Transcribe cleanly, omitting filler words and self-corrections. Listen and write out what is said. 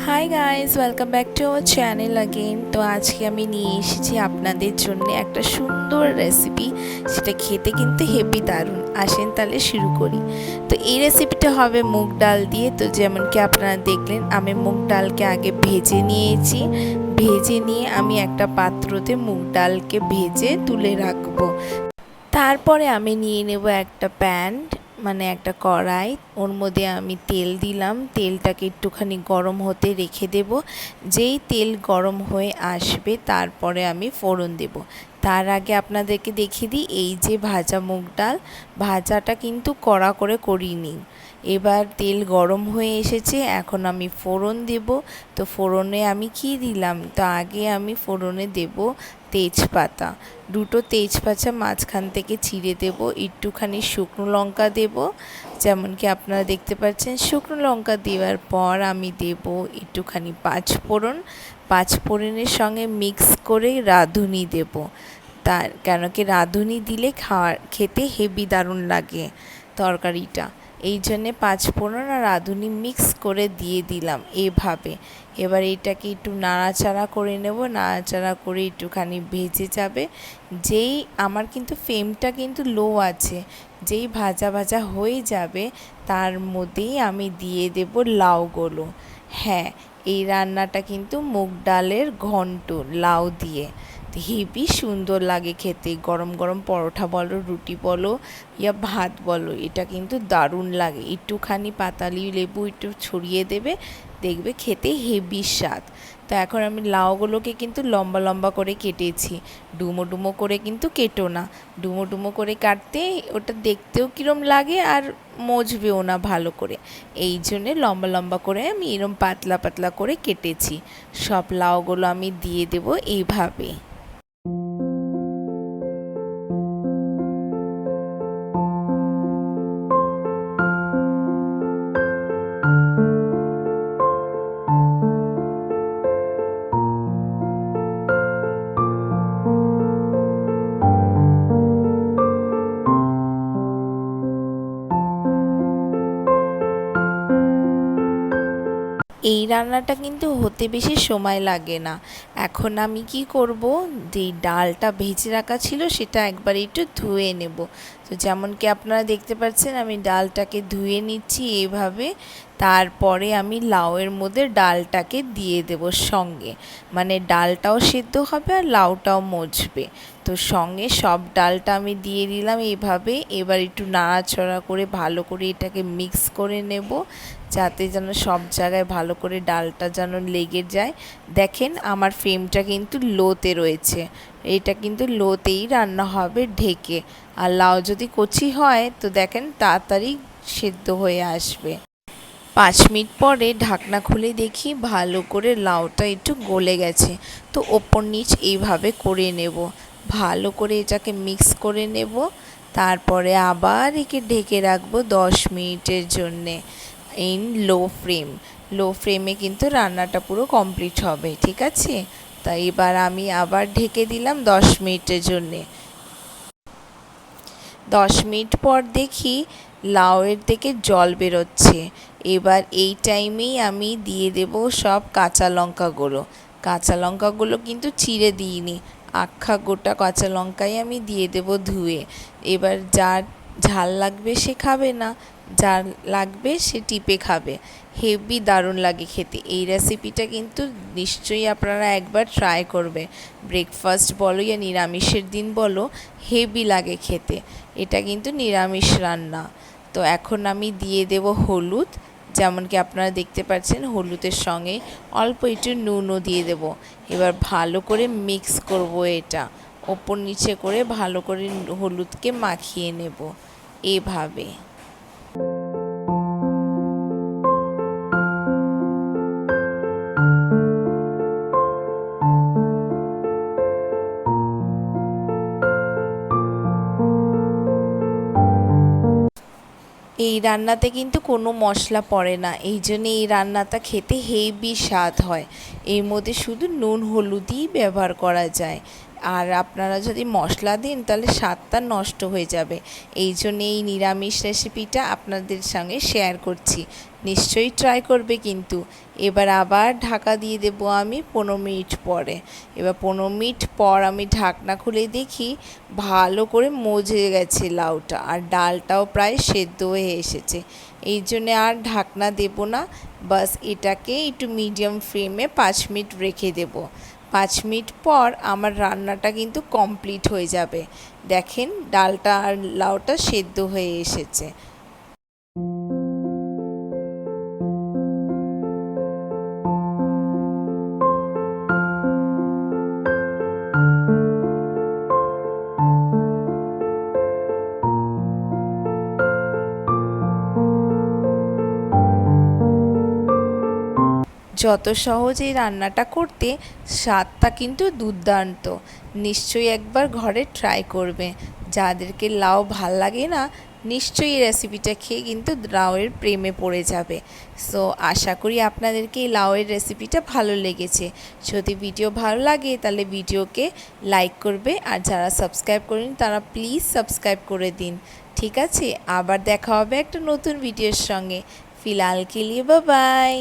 Hi guys, welcome back to our channel again. তো আজকে আমি নিয়ে এসেছি আপনাদের জন্য একটা সুন্দর রেসিপি। সেটা খেতে কিন্তু হেভি দারুণ। আসেন তাহলে শুরু করি। তো এই রেসিপিটা হবে মুগ ডাল দিয়ে। তো যেমন কি আপনারা দেখলেন, আমি মুগ ডালকে আগে ভেজে নিয়েছি। ভেজে নিয়ে আমি একটা পাত্রতে মুগ ডালকে ভেজে তুলে রাখবো। তারপরে আমি নিয়ে নেব একটা প্যান, মানে একটা কড়াই। ওর মধ্যে আমি তেল দিলাম। তেলটাকে একটুখানি গরম হতে রেখে দেব। যেই তেল গরম হয়ে আসবে তারপরে আমি ফোড়ন দেব। তার আগে আপনাদেরকে দেখিয়ে দিই, এই যে ভাজা মুগ ডাল, ভাজাটা কিন্তু কড়া করে করিনি। এবার তেল গরম হয়ে এসেছে, এখন আমি ফোড়ন দেব। তো ফোড়নে আমি কি দিলাম, তো আগে আমি ফোড়নে দেব তেজপাতা। দুটো তেজপাতা মাঝখান থেকে চিড়ে দেব। একটুখানি শুকনো লঙ্কা দেব, যেমন কি আপনারা দেখতে পাচ্ছেন। শুকনো লঙ্কা দেওয়ার পর আমি দেব একটুখানি পাঁচফোড়ন। পাঁচফোড়নের সঙ্গে মিক্স করে রাঁধুনি দেব। তার কেন কি রাঁধুনি দিলে খেতে হেভি দারুণ লাগে তরকারিটা। এই জন্যে পাঁচফোড়ন আর রাঁধুনি মিক্স করে দিয়ে দিলাম এভাবে। এবার এটাকে একটু নাড়াচাড়া করে নেব। নাড়াচাড়া করে একটুখানি ভেজে যাবে। যেই আমার কিন্তু ফ্লেমটা কিন্তু লো আছে। যেই ভাজা ভাজা হয়ে যাবে তার মধ্যেই আমি দিয়ে দেব লাউগুলো। হ্যাঁ, এই রান্নাটা কিন্তু মুগ ডালের ঘন্ট লাউ দিয়ে হেবি সুন্দর লাগে খেতে। গরম গরম পরোটা বলো, রুটি বলো, ইয়া ভাত বলো, এটা কিন্তু দারুণ লাগে। একটুখানি পাতালি লেবু একটু ছড়িয়ে দেবে, দেখবে খেতে হেভি স্বাদ। তো এখন আমি লাউগুলোকে কিন্তু লম্বা লম্বা করে কেটেছি। ডুমো ডুমো করে কিন্তু কেটো না। ডুমো ডুমো করে কাটতে ওটা দেখতেও কীরম লাগে আর মজবেও না ভালো করে। এই জন্যে লম্বা লম্বা করে আমি এরম পাতলা পাতলা করে কেটেছি। সব লাউগুলো আমি দিয়ে দেবো এইভাবে। এই রান্নাটা কিন্তু হতে বেশি সময় লাগে না। এখন আমি কি করব, যেই ডালটা ভেজে রাখা ছিল সেটা একবার একটু ধুয়ে নেব। তো যেমন কি আপনারা দেখতে পাচ্ছেন, আমি ডালটাকে ধুয়ে নিচ্ছি এইভাবে। তারপরে আমি লাউয়ের মধ্যে ডালটাকে দিয়ে দেব সঙ্গে, মানে ডালটাও সেদ্ধ হবে আর লাউটাও মজবে। তো সঙ্গে সব ডালটা আমি দিয়ে দিলাম এইভাবে। এবার একটু নাড়াচড়া করে ভালো করে এটাকে মিক্স করে নেব, যাতে যেন সব জায়গায় ভালো করে ডালটা যেন লেগে যায়। দেখেন আমার ফ্লেমটা কিন্তু লোতে রয়েছে। এটা কিন্তু লোতেই রান্না হবে ঢেকে। আর লাউ যদি কচি হয় তো দেখেন তাড়াতাড়ি সেদ্ধ হয়ে আসবে। 5 মিনিট পরে ঢাকনা খুলে দেখি ভালো করে লাউটা একটু গলে গেছে। তো ওপর নিচ এইভাবে করে নেব, ভালো করে এটাকে মিক্স করে নেব। তারপরে আবার একে ঢেকে রাখবো 10 মিনিটের জন্যে ইন লো ফ্লেমে কিন্তু রান্নাটা পুরো কমপ্লিট হবে, ঠিক আছে। তাই এবার আমি আবার ঢেকে দিলাম 10 মিনিটের জন্যে। 10 মিনিট পর দেখি লাউয়ের থেকে জল বেরোচ্ছে। এবার এই টাইমেই আমি দিয়ে দেব সব কাঁচা লঙ্কাগুলো। কাঁচা লঙ্কাগুলো কিন্তু চিড়ে দিইনি, আখা গোটা কাঁচা লঙ্কাই আমি দিয়ে দেব ধুয়ে। এবার যার ঝাল লাগবে সে খাবে না, যার লাগবে সে টিপে খাবে। হেভি দারুণ লাগে খেতে। এই রেসিপিটা কিন্তু নিশ্চয়ই আপনারা একবার ট্রাই করবে। ব্রেকফাস্ট বলো ইয়া নিরামিষের দিন বলো, হেভি লাগে খেতে। এটা কিন্তু নিরামিষ রান্না। তো এখন আমি দিয়ে দেব হলুদ। যেমন কি আপনারা দেখতে পাচ্ছেন, হলুদের সঙ্গে অল্প একটু নুনও দিয়ে দেব। এবার ভালো করে মিক্স করব এটা, ওপর নিচে করে ভালো করে হলুদকে মাখিয়ে নেব এভাবে। এই রান্নাতে কিন্তু কোনো মশলা পড়ে না, এই জন্যে এই রান্নাটা খেতে হেভি স্বাদ হয়। এর মধ্যে শুধু নুন হলুদই ব্যবহার করা যায়। আর আপনারা যদি মশলা দিন তাহলে স্বাদটা নষ্ট হয়ে যাবে। এই জন্যে এই নিরামিষ রেসিপিটা আপনাদের সঙ্গে শেয়ার করছি। নিশ্চয়ই ট্রাই করবে কিন্তু। এবার আবার ঢাকা দিয়ে দেবো আমি 15 মিনিট পরে। এবার 15 মিনিট পর আমি ঢাকনা খুলে দেখি ভালো করে মজে গেছে লাউটা, আর ডালটাও প্রায় সেদ্ধ হয়ে এসেছে। এই জন্যে আর ঢাকনা দেব না, বাস এটাকে একটু মিডিয়াম ফ্লেমে 5 মিনিট রেখে দেব। 5 মিনিট পর আমার রান্নাটা কিন্তু কমপ্লিট হয়ে যাবে। দেখেন ডালটা আর লাউটা সেদ্ধ হয়ে এসেছে। যত সহজ এই রান্নাটা করতে, স্বাদটা কিন্তু দুর্দান্ত। নিশ্চয়ই একবার ঘরে ট্রাই করবে। যাদেরকে লাউ ভাল লাগে না, নিশ্চয়ই এই রেসিপিটা খেয়ে কিন্তু লাউয়ের প্রেমে পড়ে যাবে। সো আশা করি আপনাদেরকে এই লাউয়ের রেসিপিটা ভালো লেগেছে। যদি ভিডিও ভালো লাগে তাহলে ভিডিওকে লাইক করবে, আর যারা সাবস্ক্রাইব করেন তারা প্লিজ সাবস্ক্রাইব করে দিন। ঠিক আছে, আবার দেখা হবে একটা নতুন ভিডিওর সঙ্গে। ফিলহাল কে লিয়ে বাই বাই।